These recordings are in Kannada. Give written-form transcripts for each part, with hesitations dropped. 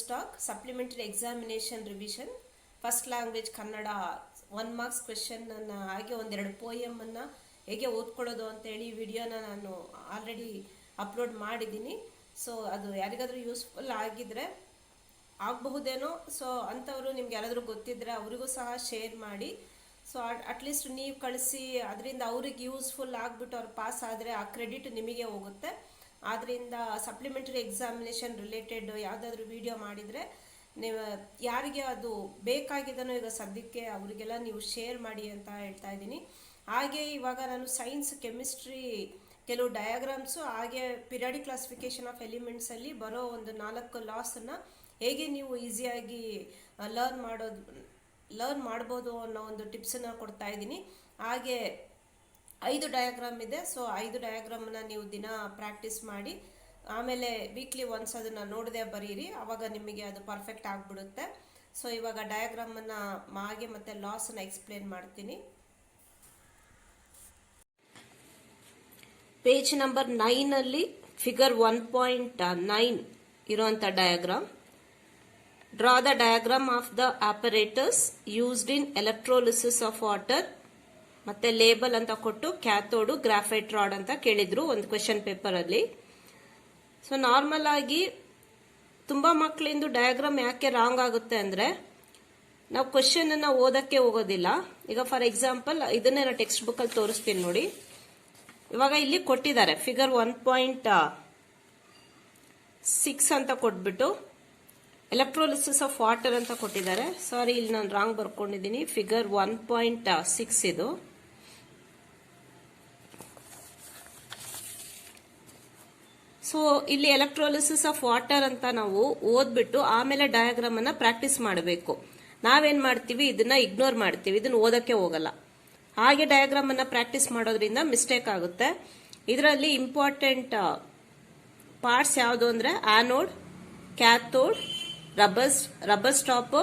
Stock supplementary examination revision first language Kannada 1 marks question ಅನ್ನ ಹಾಗೆ ಒಂದೆರಡು ಪೋಯಮ್ ಅನ್ನ ಹೇಗೆ ಓದ್ಕೊಳ್ಳೋದು ಅಂತ ಹೇಳಿ ವಿಡಿಯೋನ ನಾನು ಆಲ್ರೆಡಿ ಅಪ್ಲೋಡ್ ಮಾಡಿದ್ದೀನಿ. ಸೊ ಅದು ಯಾರಿಗಾದ್ರೂ ಯೂಸ್ಫುಲ್ ಆಗಿದ್ರೆ ಆಗಬಹುದೇನೋ. ಸೊ ಅಂಥವ್ರು ನಿಮ್ಗೆ ಯಾರಾದರೂ ಗೊತ್ತಿದ್ರೆ ಅವರಿಗೂ ಸಹ ಶೇರ್ ಮಾಡಿ. ಸೊ ಅಟ್ಲೀಸ್ಟ್ ನೀವು ಕಳಿಸಿ, ಅದರಿಂದ ಅವ್ರಿಗೆ ಯೂಸ್ಫುಲ್ ಆಗಿಬಿಟ್ಟು ಅವ್ರು ಪಾಸ್ ಆದರೆ ಆ ಕ್ರೆಡಿಟ್ ನಿಮಗೆ ಹೋಗುತ್ತೆ. ಆದ್ದರಿಂದ ಸಪ್ಲಿಮೆಂಟರಿ ಎಕ್ಸಾಮಿನೇಷನ್ ರಿಲೇಟೆಡ್ ಯಾವುದಾದ್ರೂ ವಿಡಿಯೋ ಮಾಡಿದರೆ ನೀವು ಯಾರಿಗೆ ಅದು ಬೇಕಾಗಿದನೋ ಈಗ ಸದ್ಯಕ್ಕೆ ಅವರಿಗೆಲ್ಲ ನೀವು ಶೇರ್ ಮಾಡಿ ಅಂತ ಹೇಳ್ತಾ ಇದ್ದೀನಿ. ಹಾಗೆ ಇವಾಗ ನಾನು ಸೈನ್ಸ್, ಕೆಮಿಸ್ಟ್ರಿ ಕೆಲವು ಡಯಾಗ್ರಾಮ್ಸು ಹಾಗೆ ಪಿರಿಯಾಡಿಕ್ ಕ್ಲಾಸಿಫಿಕೇಶನ್ ಆಫ್ ಎಲಿಮೆಂಟ್ಸಲ್ಲಿ ಬರೋ ಒಂದು 4 ಲಾಸನ್ನು ಹೇಗೆ ನೀವು ಈಸಿಯಾಗಿ ಲರ್ನ್ ಮಾಡ್ಬೋದು ಅನ್ನೋ ಒಂದು ಟಿಪ್ಸನ್ನು ಕೊಡ್ತಾ ಇದ್ದೀನಿ. ಹಾಗೆ 5 ಡಯಾಗ್ರಾಮ್ ಇದೆ. ಸೊ 5 ಡಯಾಗ್ರಾಮನ್ನು ನೀವು ದಿನ ಪ್ರಾಕ್ಟೀಸ್ ಮಾಡಿ, ಆಮೇಲೆ ವೀಕ್ಲಿ ಒನ್ಸ್ ಅದನ್ನು ನೋಡದೆ ಬರೀರಿ, ಆವಾಗ ನಿಮಗೆ ಅದು ಪರ್ಫೆಕ್ಟ್ ಆಗಿಬಿಡುತ್ತೆ. ಸೊ ಇವಾಗ ಡಯಾಗ್ರಾಮನ್ನು ಹಾಗೆ ಮತ್ತು ಲಾಸನ್ನು ಎಕ್ಸ್ಪ್ಲೇನ್ ಮಾಡ್ತೀನಿ. ಪೇಜ್ ನಂಬರ್ 9 ಫಿಗರ್ 1.9 ಇರುವಂಥ diagram. Draw the diagram of the operators used in electrolysis of water. ಮತ್ತೆ ಲೇಬಲ್ ಅಂತ ಕೊಟ್ಟು ಕ್ಯಾಥೋಡು, ಗ್ರಾಫೈಟ್ ರಾಡ್ ಅಂತ ಕೇಳಿದ್ರು ಒಂದು ಕ್ವೆಶನ್ ಪೇಪರ್ ಅಲ್ಲಿ. ಸೊ ನಾರ್ಮಲ್ ಆಗಿ ತುಂಬಾ ಮಕ್ಕಳಿಂದ ಡಯಾಗ್ರಾಮ್ ಯಾಕೆ ರಾಂಗ್ ಆಗುತ್ತೆ ಅಂದ್ರೆ ನಾವು ಕ್ವೆಶನ್ ಅನ್ನ ಓದಕ್ಕೆ ಹೋಗೋದಿಲ್ಲ. ಈಗ ಫಾರ್ ಎಕ್ಸಾಂಪಲ್ ಇದನ್ನೇ ನಾನು ಟೆಕ್ಸ್ಟ್ ಬುಕ್ ಅಲ್ಲಿ ತೋರಿಸ್ತೀನಿ ನೋಡಿ. ಇವಾಗ ಇಲ್ಲಿ ಕೊಟ್ಟಿದ್ದಾರೆ ಫಿಗರ್ 1.6 ಅಂತ ಕೊಟ್ಬಿಟ್ಟು ಎಲೆಕ್ಟ್ರೋಲಿಸಿಸ್ ಆಫ್ ವಾಟರ್ ಅಂತ ಕೊಟ್ಟಿದ್ದಾರೆ. ಸಾರಿ, ಇಲ್ಲಿ ನಾನು ರಾಂಗ್ ಬರ್ಕೊಂಡಿದ್ದೀನಿ. ಫಿಗರ್ 1.6 ಇದು. ಸೊ ಇಲ್ಲಿ ಎಲೆಕ್ಟ್ರೋಲಿಸಿಸ್ ಆಫ್ ವಾಟರ್ ಅಂತ ನಾವು ಓದ್ಬಿಟ್ಟು ಆಮೇಲೆ ಡಯಾಗ್ರಾಮ್ ಅನ್ನ ಪ್ರಾಕ್ಟೀಸ್ ಮಾಡಬೇಕು. ನಾವೇನ್ ಮಾಡ್ತೀವಿ, ಇದನ್ನ ಇಗ್ನೋರ್ ಮಾಡ್ತೀವಿ, ಇದನ್ನ ಓದಕ್ಕೆ ಹೋಗಲ್ಲ. ಹಾಗೆ ಡಯಾಗ್ರಾಮ್ ಅನ್ನ ಪ್ರಾಕ್ಟೀಸ್ ಮಾಡೋದ್ರಿಂದ ಮಿಸ್ಟೇಕ್ ಆಗುತ್ತೆ. ಇದರಲ್ಲಿ ಇಂಪಾರ್ಟೆಂಟ್ ಪಾರ್ಟ್ಸ್ ಯಾವುದು ಅಂದ್ರೆ anode, cathode, rubber stop,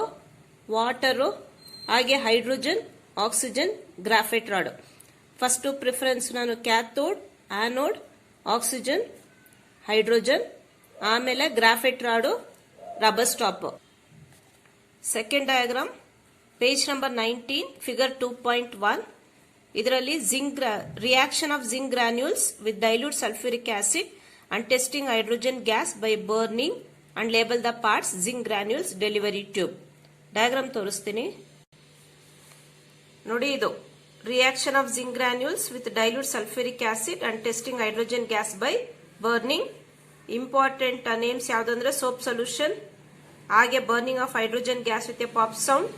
water, ಹಾಗೆ hydrogen, oxygen, graphite rod. First preference ನಾನು ಕ್ಯಾಥೋಡ್, ಆನೋಡ್, ಆಕ್ಸಿಜನ್, ಹೈಡ್ರೋಜನ್, ಆಮೇಲೆ graphite rod, rubber stop. Second diagram page number 19 figure 2.1. ಇದರಲ್ಲಿ reaction of zinc granules with dilute sulphuric acid and testing hydrogen gas by burning and label the parts zinc granules delivery tube. Diagram ತೋರಿಸ್ತೀನಿ ನೋಡಿ. ಇದು reaction of zinc granules with dilute sulphuric acid and testing hydrogen gas by burning. Important names ಯಾವ್ದಂದ್ರೆ ಸೋಪ್ ಸೊಲ್ಯೂಷನ್, ಹಾಗೆ burning of hydrogen gas with a pop sound,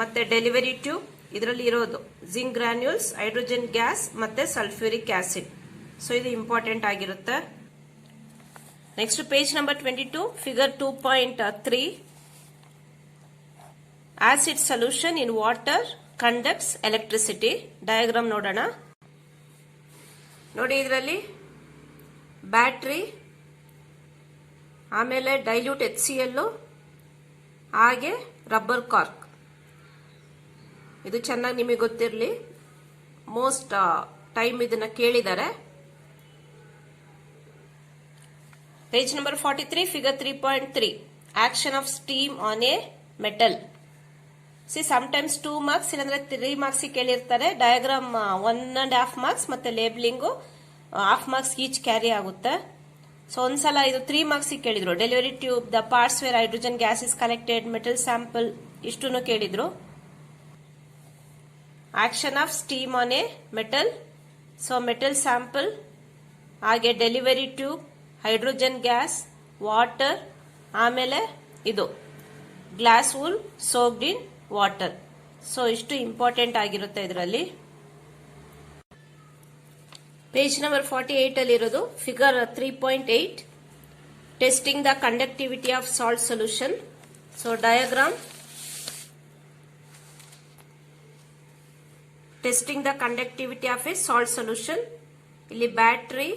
ಮತ್ತೆ ಡೆಲಿವರಿ ಟ್ಯೂಬ್. ಇದರಲ್ಲಿ ಇರೋದು ಜಿಂಕ್ ಗ್ರಾನ್ಯೂಲ್ಸ್, ಹೈಡ್ರೋಜನ್ ಗ್ಯಾಸ್ ಮತ್ತೆ ಸಲ್ಫ್ಯೂರಿಕ್ ಆಸಿಡ್. ಸೊ ಇದು ಇಂಪಾರ್ಟೆಂಟ್ ಆಗಿರುತ್ತೆ. Next page number 22 figure 2.3. Acid solution in water conducts electricity. Diagram ನೋಡೋಣ ನೋಡಿ. ಇದರಲ್ಲಿ ಬ್ಯಾಟ್ರಿ, ಆಮೇಲೆ ಡೈಲ್ಯೂಟ್ HCl, ಹಾಗೆ ರಬ್ಬರ್ ಕಾರ್ಕ್. ಇದು ಚೆನ್ನಾಗಿ ನಿಮಗೆ ಗೊತ್ತಿರಲಿ, ಮೋಸ್ಟ್ ಟೈಮ್ ಇದನ್ನ ಕೇಳಿದ್ದಾರೆ. Page number 43 figure 3.3. Action of steam on a metal. Sometimes 2 marks ಇಲ್ಲಾಂದ್ರೆ 3 ಮಾರ್ಕ್ಸ್ ಕೇಳಿರ್ತಾರೆ. ಡಯಾಗ್ರಾಮ್ 1.5 ಮಾರ್ಕ್ಸ್ ಮತ್ತೆ ಲೇಬ್ಲಿಂಗು 1/2 ಮಾರ್ಕ್ಸ್ ಈಚ್ ಕ್ಯಾರಿ ಆಗುತ್ತೆ. ಸೊ ಒಂದ್ಸಲ ಇದು 3 ಮಾರ್ಕ್ಸ್ ಕೇಳಿದ್ರು. Delivery tube, the parts where hydrogen gas is collected, metal sample, ಇಷ್ಟನ್ನು ಕೇಳಿದ್ರು. Action of steam on a metal. So metal sample, ಹಾಗೆ delivery tube, hydrogen gas, water, ಆಮೇಲೆ ಇದು glass wool soaked in water. So ಇಷ್ಟು ಇಂಪಾರ್ಟೆಂಟ್ ಆಗಿರುತ್ತೆ ಇದರಲ್ಲಿ. ಪೇಜ್ ನಂಬರ್ 48 ಅಲ್ಲಿ ಇರೋದು figure 3.8. Testing the conductivity of salt solution. So diagram testing the conductivity of a salt solution. ಇಲ್ಲಿ ಬ್ಯಾಟ್ರಿ,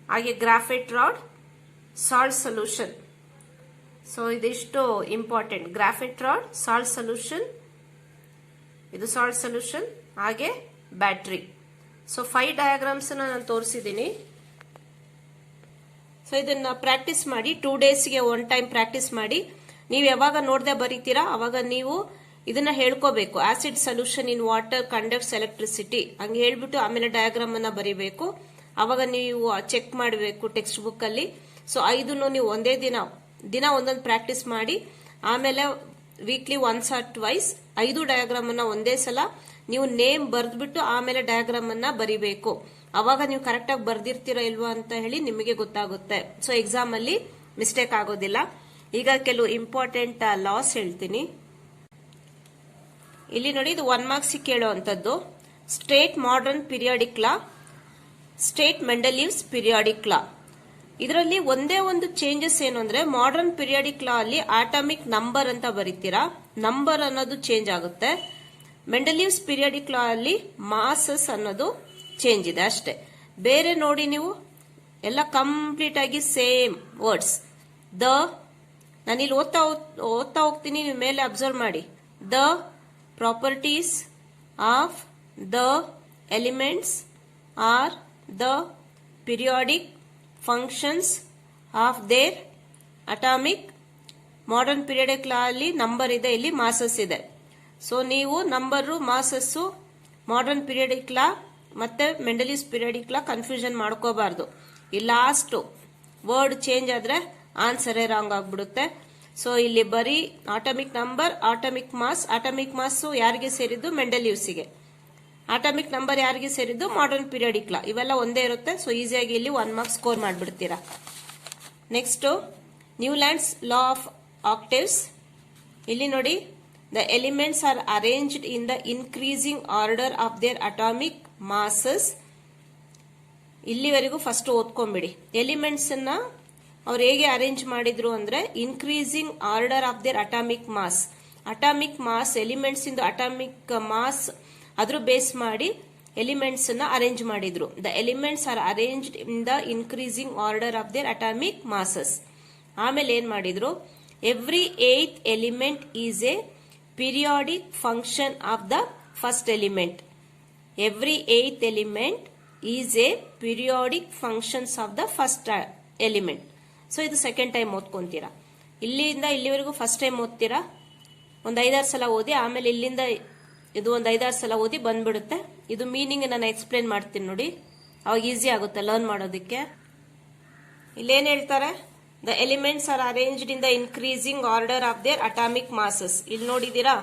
ಹಾಗೆ graphite rod, salt solution. So ಇದಿಷ್ಟು important. Graphite rod, salt solution, ಇದು ಸಾಲ್ಟ್ ಸೊಲ್ಯೂಷನ್, ಹಾಗೆ ಬ್ಯಾಟ್ರಿ. ಸೊ 5 ಡಯಾಗ್ರಾಮ್ಸ್ ನಾನು ತೋರಿಸಿದ್ದೀನಿ. ಸೊ ಇದನ್ನ ಪ್ರಾಕ್ಟೀಸ್ ಮಾಡಿ 2 ಡೇಸ್ಗೆ 1 ಟೈಮ್ ಪ್ರಾಕ್ಟೀಸ್ ಮಾಡಿ. ನೀವು ಯಾವಾಗ ನೋಡದೆ ಬರೀತೀರಾ ಅವಾಗ ನೀವು ಇದನ್ನ ಹೇಳ್ಕೋಬೇಕು. Acid solution in water conducts electricity ಹಂಗೆ ಹೇಳ್ಬಿಟ್ಟು ಆಮೇಲೆ ಡಯಾಗ್ರಾಮ್ ಅನ್ನ ಬರೀಬೇಕು. ಅವಾಗ ನೀವು ಚೆಕ್ ಮಾಡಬೇಕು ಟೆಕ್ಸ್ಟ್ ಬುಕ್ ಅಲ್ಲಿ. ಸೊ 5 ನೀವು ಒಂದೇ ದಿನ ಒಂದೊಂದು ಪ್ರಾಕ್ಟೀಸ್ ಮಾಡಿ. ಆಮೇಲೆ weekly once or twice 5 diagram ಅನ್ನ ಒಂದೇ ಸಲ ನೀವು ನೇಮ್ ಬರ್ದ್ಬಿಟ್ಟು ಆಮೇಲೆ ಡಯಾಗ್ರಾಮ್ ಅನ್ನ ಬರಿಬೇಕು. ಅವಾಗ ನೀವು ಕರೆಕ್ಟ್ ಆಗಿ ಬರ್ದಿರ್ತೀರಾ ಇಲ್ವಾ ಅಂತ ಹೇಳಿ ನಿಮಗೆ ಗೊತ್ತಾಗುತ್ತೆ. ಸೊ ಎಕ್ಸಾಮ್ ಅಲ್ಲಿ ಮಿಸ್ಟೇಕ್ ಆಗೋದಿಲ್ಲ. ಈಗ ಕೆಲವು ಇಂಪಾರ್ಟೆಂಟ್ ಲಾಸ್ ಹೇಳ್ತೀನಿ. ಇಲ್ಲಿ ನೋಡಿ, ಇದು 1 ಮಾರ್ಕ್ಸ್ ಕೇಳುವಂತದ್ದು. ಸ್ಟೇಟ್ ಮಾಡರ್ನ್ ಪೀರಿಯಾಡಿಕ್ ಲಾ, ಸ್ಟೇಟ್ ಮೆಂಡಲೀವ್ಸ್ ಪೀರಿಯಾಡಿಕ್ ಲಾ. ಇದರಲ್ಲಿ ಒಂದೇ ಒಂದು ಚೇಂಜಸ್ ಏನು ಅಂದ್ರೆ, ಮಾಡರ್ನ್ ಪೀರಿಯಾಡಿಕ್ ಲಾ ಅಲ್ಲಿ ಆಟಮಿಕ್ ನಂಬರ್ ಅಂತ ಬರೀತೀರಾ, ನಂಬರ್ ಅನ್ನೋದು ಚೇಂಜ್ ಆಗುತ್ತೆ. ಮೆಂಡಲೀವ್ಸ್ ಪೀರಿಯಾಡಿಕ್ ಲಾ ಅಲ್ಲಿ ಮಾಸಸ್ ಅನ್ನೋದು ಚೇಂಜ್ ಇದೆ ಅಷ್ಟೇ. ಬೇರೆ ನೋಡಿ ನೀವು ಎಲ್ಲ ಕಂಪ್ಲೀಟ್ ಆಗಿ ಸೇಮ್ ವರ್ಡ್ಸ್. ದ, ನಾನಿಲ್ಲಿ ಓದ್ತಾ ಹೋಗ್ತೀನಿ, ನೀವು ಮೇಲೆ ಅಬ್ಸರ್ವ್ ಮಾಡಿ. The properties of the elements are the periodic functions of their atomic. Modern periodic law ಅಲ್ಲಿ ನಂಬರ್ ಇದೆ, ಇಲ್ಲಿ ಮಾಸಸ್ ಇದೆ. ಸೊ ನೀವು number masses modern periodic law ಮತ್ತೆ ಮೆಂಡಲೀವ್ಸ್ ಪೀರಿಯಾಡಿಕ್ ಲಾ ಕನ್ಫ್ಯೂಷನ್ ಮಾಡ್ಕೋಬಾರ್ದು. ಈ ಲಾಸ್ಟ್ ವರ್ಡ್ ಚೇಂಜ್ ಆದ್ರೆ ಆನ್ಸರೇ ರಾಂಗ್ ಆಗ್ಬಿಡುತ್ತೆ. ಸೊ ಇಲ್ಲಿ ಬರೀ ಆಟಮಿಕ್ ನಂಬರ್, ಆಟಮಿಕ್ ಮಾಸ್ ಯಾರಿಗೆ ಸೇರಿದ್ದು? ಮೆಂಡಲೀವ್ಸ್ಗೆ. ಆಟಮಿಕ್ ನಂಬರ್ ಯಾರಿಗೆ ಸೇರಿದ್ದು? Modern periodic law. ಇವೆಲ್ಲ ಒಂದೇ ಇರುತ್ತೆ. ಸೊ ಈಸಿಯಾಗಿ ಇಲ್ಲಿ 1 ಮಾರ್ಕ್ಸ್ ಸ್ಕೋರ್ ಮಾಡ್ಬಿಡ್ತೀರಾ. Next, Newlands law of octaves. ಇಲ್ಲಿ ನೋಡಿ, the elements are arranged in the increasing order of their atomic masses. ಇಲ್ಲಿವರೆಗೂ ಫಸ್ಟ್ ಓದ್ಕೊಂಡ್ಬಿಡಿ. ಎಲಿಮೆಂಟ್ಸ್ ಅನ್ನ ಅವ್ರು ಹೇಗೆ ಅರೇಂಜ್ ಮಾಡಿದ್ರು ಅಂದ್ರೆ, increasing order of their atomic mass. Atomic mass, elements ಇಂದ ಅಟಾಮಿಕ್ ಮಾಸ್ ಅದ್ರ ಬೇಸ್ ಮಾಡಿ ಎಲಿಮೆಂಟ್ಸ್ ಅನ್ನ ಅರೇಂಜ್ ಮಾಡಿದ್ರು. The elements are arranged in the increasing order of their atomic masses. ಆಮೇಲೆ ಏನ್ ಮಾಡಿದ್ರು? Every 8th element is a periodic function of the first element. Every 8th element is a periodic functions of the first element. So ಇದು ಸೆಕೆಂಡ್ ಟೈಮ್ ಓದ್ಕೊಂತೀರಾ. ಇಲ್ಲಿಂದ ಇಲ್ಲಿವರೆಗೂ ಫಸ್ಟ್ ಟೈಮ್ ಓದ್ತೀರಾ, ಒಂದ್ 5-6 ಸಲ ಓದಿ. ಆಮೇಲೆ ಇಲ್ಲಿಂದ ಇದು ಒಂದ್ 5-6 ಸಲ ಓದಿ ಬಂದ್ಬಿಡುತ್ತೆ. ಇದು ಮೀನಿಂಗ್ ನಾನು ಎಕ್ಸ್ಪ್ಲೇನ್ ಮಾಡ್ತೀನಿ ನೋಡಿ, ಅವಾಗ ಈಸಿ ಆಗುತ್ತೆ ಲರ್ನ್ ಮಾಡೋದಕ್ಕೆ. ಇಲ್ಲೇನ್ ಹೇಳ್ತಾರೆ? The elements are arranged in the increasing order of their atomic masses. ಇಲ್ಲಿ ನೋಡಿದೀರಾ,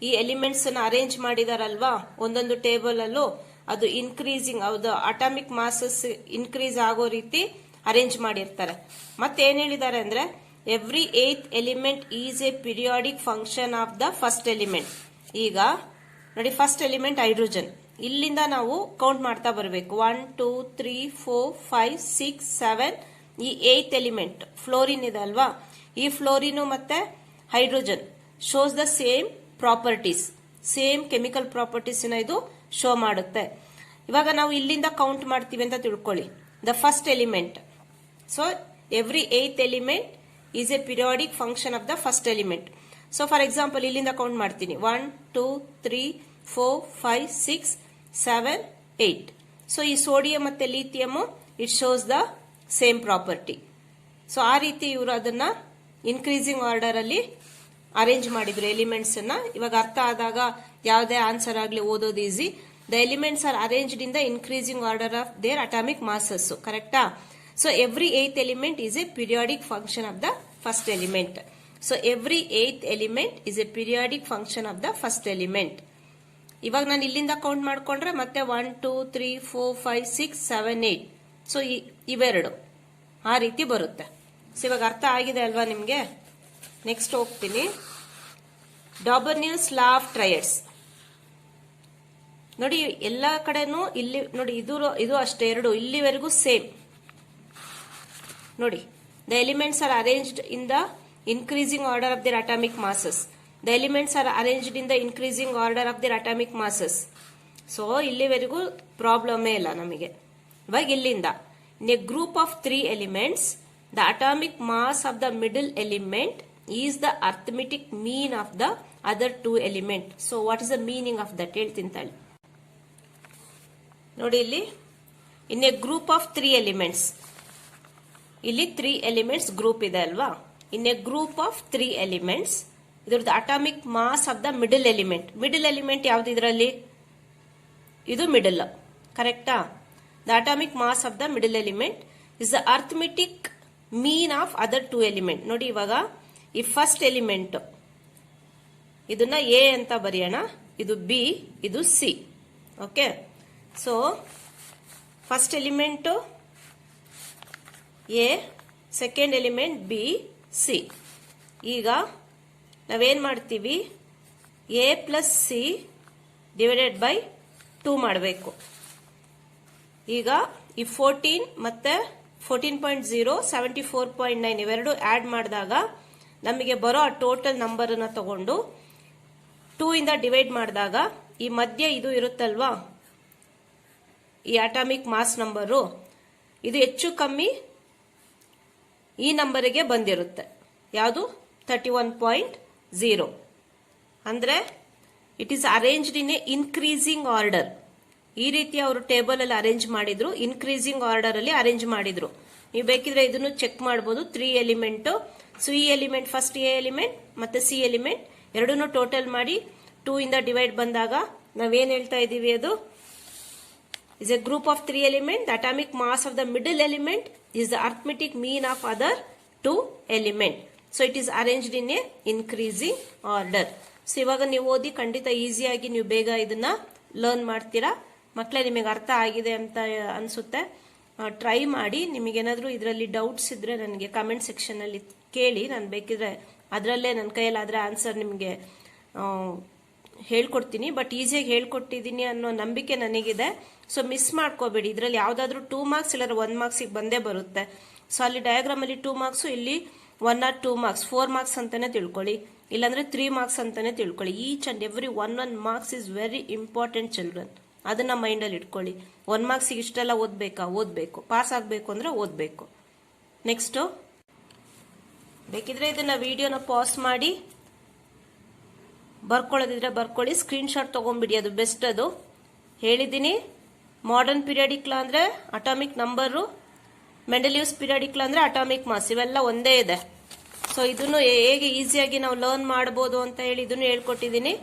ಈ ಎಲಿಮೆಂಟ್ಸ್ ಅನ್ನ ಅರೇಂಜ್ ಮಾಡಿದಾರಲ್ವಾ ಒಂದೊಂದು ಟೇಬಲ್ ಅಲ್ಲೂ, ಅದು ಇನ್ಕ್ರೀಸಿಂಗ್, ಅದು ಅಟಾಮಿಕ್ ಮಾಸಸ್ ಇನ್ಕ್ರೀಸ್ ಆಗೋ ರೀತಿ ಅರೇಂಜ್ ಮಾಡಿರ್ತಾರೆ. ಮತ್ತೆ ಏನ್ ಹೇಳಿದ್ದಾರೆ ಅಂದ್ರೆ, every 8th element is a periodic function of the first element. ಈಗ ನೋಡಿ, ಫಸ್ಟ್ ಎಲಿಮೆಂಟ್ ಹೈಡ್ರೋಜನ್. ಇಲ್ಲಿಂದ ನಾವು ಕೌಂಟ್ ಮಾಡ್ತಾ ಬರಬೇಕು. 1 2 3 4 5 6 7. ಈ 8th ಎಲಿಮೆಂಟ್ ಫ್ಲೋರಿನ್ ಇದೆ ಅಲ್ವಾ, ಈ ಫ್ಲೋರಿನ್ ಮತ್ತೆ hydrogen shows the same properties, same chemical properties ಇದು ಶೋ ಮಾಡುತ್ತೆ. ಇವಾಗ ನಾವು ಇಲ್ಲಿಂದ ಕೌಂಟ್ ಮಾಡ್ತೀವಿ ಅಂತ ತಿಳ್ಕೊಳ್ಳಿ. The first element, so every 8th element is a periodic function of the first element. So for example ಇಲ್ಲಿಂದ ಕೌಂಟ್ ಮಾಡ್ತೀನಿ. 1 2 3 4 5 6 7 8. ಸೊ ಈ ಸೋಡಿಯಂ ಮತ್ತೆ lithium it shows the same property. So ಆ ರೀತಿ ಇವರು ಅದನ್ನ ಇನ್ಕ್ರೀಸಿಂಗ್ ಆರ್ಡರ್ ಅಲ್ಲಿ ಅರೇಂಜ್ ಮಾಡಿದ್ರು ಎಲಿಮೆಂಟ್ಸ್ ಅನ್ನ. ಇವಾಗ ಅರ್ಥ ಆದಾಗ ಯಾವುದೇ ಆನ್ಸರ್ ಆಗ್ಲಿ ಓದೋದು easy. The elements are arranged in the increasing order of their atomic masses. ಕರೆಕ್ಟಾ? So every 8th element is a periodic function of the first element. So every 8th element is a periodic function of the first element. ಇವಾಗ ನಾನು ಇಲ್ಲಿಂದ ಕೌಂಟ್ ಮಾಡ್ಕೊಂಡ್ರೆ ಮತ್ತೆ 1 2 3 4 5 6 7 8. ಸೊ ಇವೆರಡು ಆ ರೀತಿ ಬರುತ್ತೆ. ಸೊ ಇವಾಗ ಅರ್ಥ ಆಗಿದೆ ಅಲ್ವಾ ನಿಮ್ಗೆ? ನೆಕ್ಸ್ಟ್ ಹೋಗ್ತೀನಿ. ಡಾಬರ್ನ್ಯೂಸ್ ಲಾ ಆಫ್ ಟ್ರಯಡ್ಸ್. ನೋಡಿ ಎಲ್ಲಾ ಕಡೆನೂ ಇಲ್ಲಿ ನೋಡಿ, ಇದು ಅಷ್ಟೇ, ಎರಡು ಇಲ್ಲಿವರೆಗೂ ಸೇಮ್ ನೋಡಿ. The elements are arranged in the increasing order of their atomic masses. The elements are arranged in the increasing order of their atomic masses. So ಇಲ್ಲಿವರೆಗೂ ಪ್ರಾಬ್ಲಮೇ ಇಲ್ಲ ನಮಗೆ. ಇವಾಗ ಇಲ್ಲಿಂದ in a group of 3 elements the atomic mass of the middle element is the arithmetic mean of the other 2 element. So what is the meaning of that ಹೇಳ್ತೀನಿ ತಾಳಿ. ನೋಡಿ ಇಲ್ಲಿ, in a group of 3 elements ಇಲ್ಲಿ 3 ಎಲಿಮೆಂಟ್ಸ್ ಗ್ರೂಪ್ ಇದೆ ಅಲ್ವಾ. In a group of 3 elements, ಇದ್ರದ್ದು atomic mass of the middle element. Middle element ಯಾವ್ದು ಇದರಲ್ಲಿ? ಇದು ಮಿಡಲ್, ಕರೆಕ್ಟಾ? The atomic mass of the middle element is the arithmetic mean of other 2 element. ನೋಡಿ ಇವಾಗ ಈ ಫಸ್ಟ್ ಎಲಿಮೆಂಟ್ ಇದನ್ನ ಎ ಅಂತ ಬರೆಯೋಣ, ಇದು ಬಿ, ಇದು C. Okay, so first element A, second element B, C. ಈಗ ನಾವೇನ್ ಮಾಡ್ತೀವಿ, A plus C divided by 2 ಮಾಡಬೇಕು. ಈಗ ಈ 14 ಮತ್ತೆ 14.0 74.9 ಇವೆರಡು ಆಡ್ ಮಾಡಿದಾಗ ನಮಗೆ ಬರೋ ಆ ಟೋಟಲ್ ನಂಬರ್ ಅನ್ನ ತಗೊಂಡು 2 ಇಂದ ಡಿವೈಡ್ ಮಾಡಿದಾಗ ಈ ಮಧ್ಯೆ ಇದು ಇರುತ್ತಲ್ವಾ, ಈ ಅಟಾಮಿಕ್ ಮಾಸ್ ನಂಬರು, ಇದು ಹೆಚ್ಚು ಕಮ್ಮಿ ಈ ನಂಬರಿಗೆ ಬಂದಿರುತ್ತೆ. ಯಾವುದು? 31.0. ಅಂದ್ರೆ it is arranged in a increasing order. ಈ ರೀತಿ ಅವರು ಟೇಬಲ್ ಅಲ್ಲಿ ಅರೇಂಜ್ ಮಾಡಿದ್ರು, ಇನ್ಕ್ರೀಸಿಂಗ್ ಆರ್ಡರ್ ಅಲ್ಲಿ ಅರೇಂಜ್ ಮಾಡಿದ್ರು. ನೀವು ಬೇಕಿದ್ರೆ ಇದನ್ನು ಚೆಕ್ ಮಾಡಬಹುದು. 3 ಎಲಿಮೆಂಟ್, ಸೊ ಈ ಎಲಿಮೆಂಟ್ ಫಸ್ಟ್ ಎ ಎಲಿಮೆಂಟ್ ಮತ್ತೆ ಸಿ ಎಲಿಮೆಂಟ್ ಎರಡನ್ನು ಟೋಟಲ್ ಮಾಡಿ 2 ಇಂದ ಡಿವೈಡ್ ಬಂದಾಗ ನಾವೇನ್ ಹೇಳ್ತಾ ಇದೀವಿ, ಅದು is a group of 3 element. The atomic mass of the middle element is the arithmetic mean of other 2 element. So it is arranged in a increasing order. So ಇವಾಗ ನೀವು ಓದಿ ಖಂಡಿತ ಈಸಿಯಾಗಿ ನೀವು ಬೇಗ ಇದನ್ನ ಲರ್ನ್ ಮಾಡ್ತೀರಾ. ಮಕ್ಕಳೇ, ನಿಮಗೆ ಅರ್ಥ ಆಗಿದೆ ಅಂತ ಅನ್ಸುತ್ತೆ. ಟ್ರೈ ಮಾಡಿ. ನಿಮಗೇನಾದ್ರೂ ಇದರಲ್ಲಿ ಡೌಟ್ಸ್ ಇದ್ರೆ ನನಗೆ ಕಮೆಂಟ್ ಸೆಕ್ಷನ್ ಅಲ್ಲಿ ಕೇಳಿ, ನಾನು ಬೇಕಿದ್ರೆ ಅದರಲ್ಲೇ ನನ್ನ ಕೈಯಲ್ಲಾದ್ರೆ ಆನ್ಸರ್ ನಿಮಗೆ ಹೇಳ್ಕೊಡ್ತೀನಿ. ಬಟ್ ಈಸಿಯಾಗಿ ಹೇಳ್ಕೊಟ್ಟಿದ್ದೀನಿ ಅನ್ನೋ ನಂಬಿಕೆ ನನಗಿದೆ. ಸೊ ಮಿಸ್ ಮಾಡ್ಕೋಬೇಡಿ. ಇದರಲ್ಲಿ ಯಾವ್ದಾದ್ರು 2 ಮಾರ್ಕ್ಸ್ ಇಲ್ಲ 1 ಮಾರ್ಕ್ಸ್ ಬಂದೇ ಬರುತ್ತೆ. ಸೊ ಅಲ್ಲಿ ಡಯಾಗ್ರಾಮ್ ಅಲ್ಲಿ 2 ಮಾರ್ಕ್ಸ್, ಇಲ್ಲಿ 1 or 2 ಮಾರ್ಕ್ಸ್, 4 ಮಾರ್ಕ್ಸ್ ಅಂತಾನೆ ತಿಳ್ಕೊಳ್ಳಿ, ಇಲ್ಲಾಂದ್ರೆ 3 ಮಾರ್ಕ್ಸ್ ಅಂತಾನೆ ತಿಳ್ಕೊಳ್ಳಿ. Each and every 1 marks is very important children. ಅದನ್ನ ಮೈಂಡ್ ಅಲ್ಲಿ ಇಟ್ಕೊಳ್ಳಿ. 1 ಮಾರ್ಕ್ಸ್ ಇಷ್ಟೆಲ್ಲ ಓದ್ಬೇಕು. ಪಾಸ್ ಆಗ್ಬೇಕು ಅಂದ್ರೆ ಓದ್ಬೇಕು. ನೆಕ್ಸ್ಟ್, ಬೇಕಿದ್ರೆ ಇದನ್ನ ವಿಡಿಯೋನ ಪಾಸ್ ಮಾಡಿ ಬರ್ಕೊಳ್ಳೋದಿದ್ರೆ ಬರ್ಕೊಳ್ಳಿ, ಸ್ಕ್ರೀನ್ ಶಾಟ್ ತಗೊಂಡ್ಬಿಡಿ, ಅದು ಬೆಸ್ಟ್. ಅದು ಹೇಳಿದ್ದೀನಿ. ಮಾಡರ್ನ್ ಪೀರಿಯಾಡಿಕ್ ಲಾ ಅಂದ್ರೆ ಅಟಾಮಿಕ್ ನಂಬರು, ಮೆಂಡೆಲಿಯಸ್ ಪೀರಿಯಾಡಿಕ್ ಲಾ ಅಂದ್ರೆ ಅಟಾಮಿಕ್ ಮಾಸ್, ಇವೆಲ್ಲ ಒಂದೇ ಇದೆ. ಸೊ ಇದನ್ನು ಹೇಗೆ ಈಸಿಯಾಗಿ ನಾವು ಲರ್ನ್ ಮಾಡಬಹುದು ಅಂತ ಹೇಳಿ ಇದನ್ನು ಹೇಳ್ಕೊಟ್ಟಿದ್ದೀನಿ.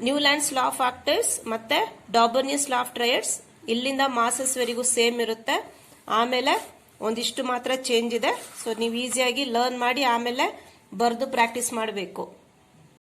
ನ್ಯೂಲ್ಯಾಂಡ್ಸ್ ಲಾ ಆಫ್ ಆಕ್ಟೇವ್ಸ್ ಮತ್ತೆ ಡಾಬರ್ನಿಯಸ್ ಲಾ ಆಫ್ ಟ್ರಯಡ್ಸ್, ಇಲ್ಲಿಂದ ಮಾಸಸ್ ವರೆಗೂ ಸೇಮ್ ಇರುತ್ತೆ. ಆಮೇಲೆ ಒಂದಿಷ್ಟು ಮಾತ್ರ ಚೇಂಜ್ ಇದೆ. ಸೊ ನೀವು ಈಸಿಯಾಗಿ ಲರ್ನ್ ಮಾಡಿ ಆಮೇಲೆ ಬರೆದು ಪ್ರಾಕ್ಟೀಸ್ ಮಾಡಬೇಕು.